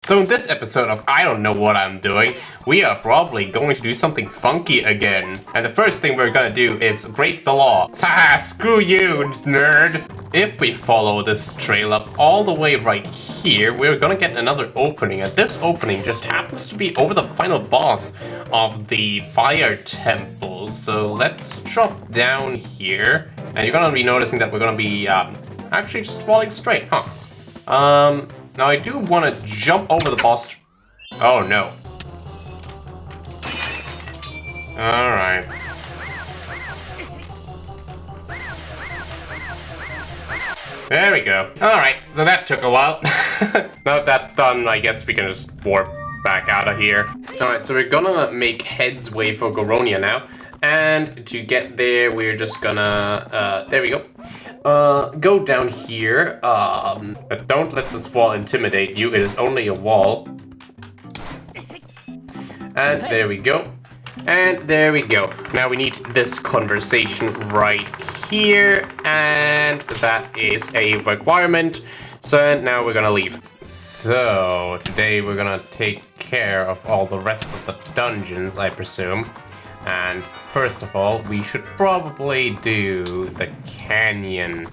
So in this episode of I Don't Know What I'm Doing, we are probably going to do something funky again. And the first thing we're gonna do is break the law. Ah, screw you, nerd! If we follow this trail up all the way right here, we're gonna get another opening. And this opening just happens to be over the final boss of the fire temple. So let's drop down here. And you're gonna be noticing that we're gonna be actually just falling straight, huh? Now I do want to jump over the boss. Oh no. Alright. There we go. Alright, so that took a while. Now that that's done, I guess we can just warp back out of here. Alright, so we're gonna make heads way for Goronia now. And to get there, we're just gonna, there we go. Go down here, but don't let this wall intimidate you, it is only a wall. And there we go. And there we go. Now we need this conversation right here, and that is a requirement. So now we're gonna leave. So today we're gonna take care of all the rest of the dungeons, I presume. And first of all, we should probably do the canyon.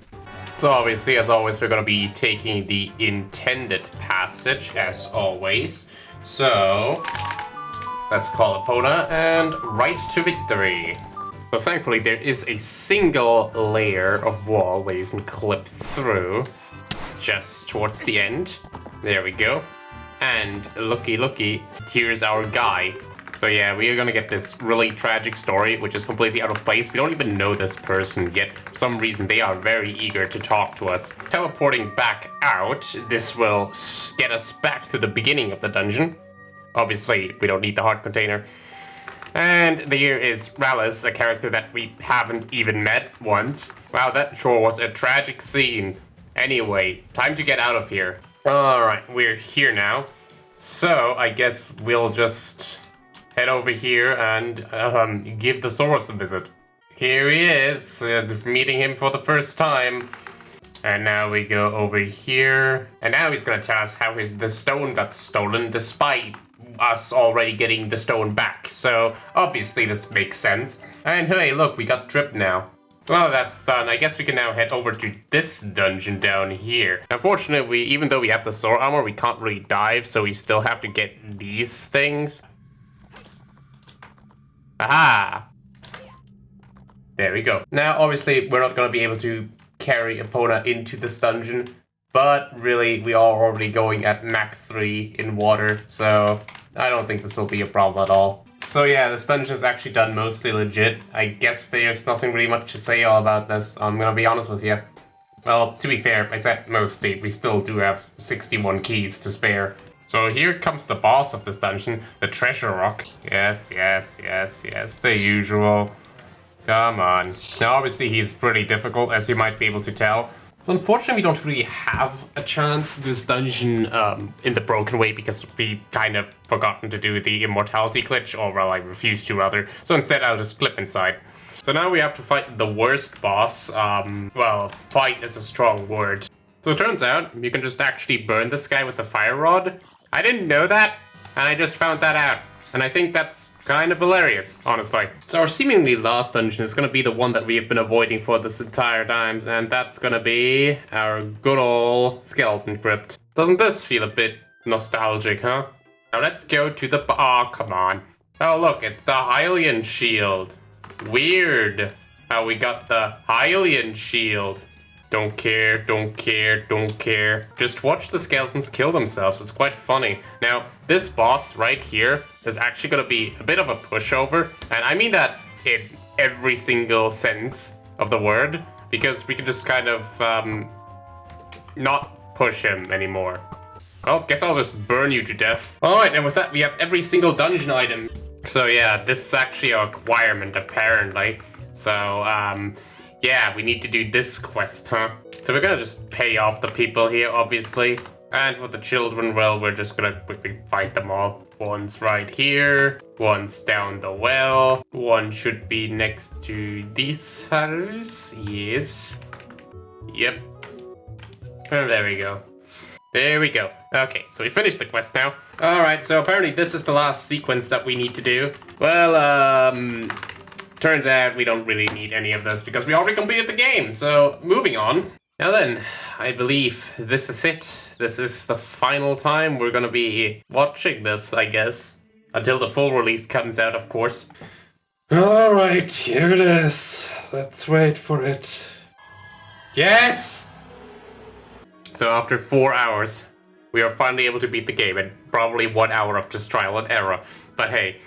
So obviously, as always, we're going to be taking the intended passage, as always. So let's call Epona and right to victory. So thankfully, there is a single layer of wall where you can clip through just towards the end. There we go. And looky, here's our guy. So yeah, we are gonna get this really tragic story, which is completely out of place. We don't even know this person yet. For some reason, they are very eager to talk to us. Teleporting back out, this will get us back to the beginning of the dungeon. Obviously, we don't need the heart container. And there is Rallis, a character that we haven't even met once. Wow, that sure was a tragic scene. Anyway, time to get out of here. Alright, we're here now. So, I guess we'll just head over here and give the Soros a visit. Here he is, meeting him for the first time. And now we go over here. And now he's gonna tell us how the stone got stolen despite us already getting the stone back. So obviously this makes sense. And hey, look, we got Trip now. Well, that's done. I guess we can now head over to this dungeon down here. Unfortunately, even though we have the sword armor, we can't really dive, so we still have to get these things. Aha! There we go. Now, obviously, we're not going to be able to carry Epona into this dungeon, but really, we are already going at Mach 3 in water, so I don't think this will be a problem at all. So yeah, this dungeon is actually done mostly legit. I guess there's nothing really much to say all about this. I'm going to be honest with you. Well, to be fair, I said mostly. We still do have 61 keys to spare. So here comes the boss of this dungeon, the treasure rock. Yes, the usual. Come on. Now obviously he's pretty difficult, as you might be able to tell. So unfortunately we don't really have a chance to this dungeon in the broken way because we kind of forgotten to do the immortality glitch, or well, I refused to rather. So instead I'll just clip inside. So now we have to fight the worst boss. Well, fight is a strong word. So it turns out you can just actually burn this guy with the fire rod. I didn't know that, and I just found that out. And I think that's kind of hilarious, honestly. So our seemingly last dungeon is going to be the one that we have been avoiding for this entire time, and that's going to be our good old skeleton crypt. Doesn't this feel a bit nostalgic, huh? Now let's go to the... Oh, come on. Oh, look, it's the Hylian shield. Weird how we got the Hylian shield. Don't care. Just watch the skeletons kill themselves. It's quite funny. Now, this boss right here is actually going to be a bit of a pushover. And I mean that in every single sense of the word. Because we can just kind of not push him anymore. Well, guess I'll just burn you to death. Alright, and with that, we have every single dungeon item. So yeah, this is actually a requirement, apparently. So, yeah, we need to do this quest, huh? So we're gonna just pay off the people here, obviously. And for the children, well, we're just gonna quickly fight them all. One's right here, one's down the well, one should be next to this house, yes. Yep. And there we go. There we go. Okay, so we finished the quest now. Alright, so apparently this is the last sequence that we need to do. Well, turns out we don't really need any of this because we already completed the game. So, moving on. Now then, I believe this is it. This is the final time we're gonna be watching this, I guess. Until the full release comes out, of course. Alright, here it is. Let's wait for it. Yes! So after 4 hours, we are finally able to beat the game, and probably 1 hour of just trial and error. But hey,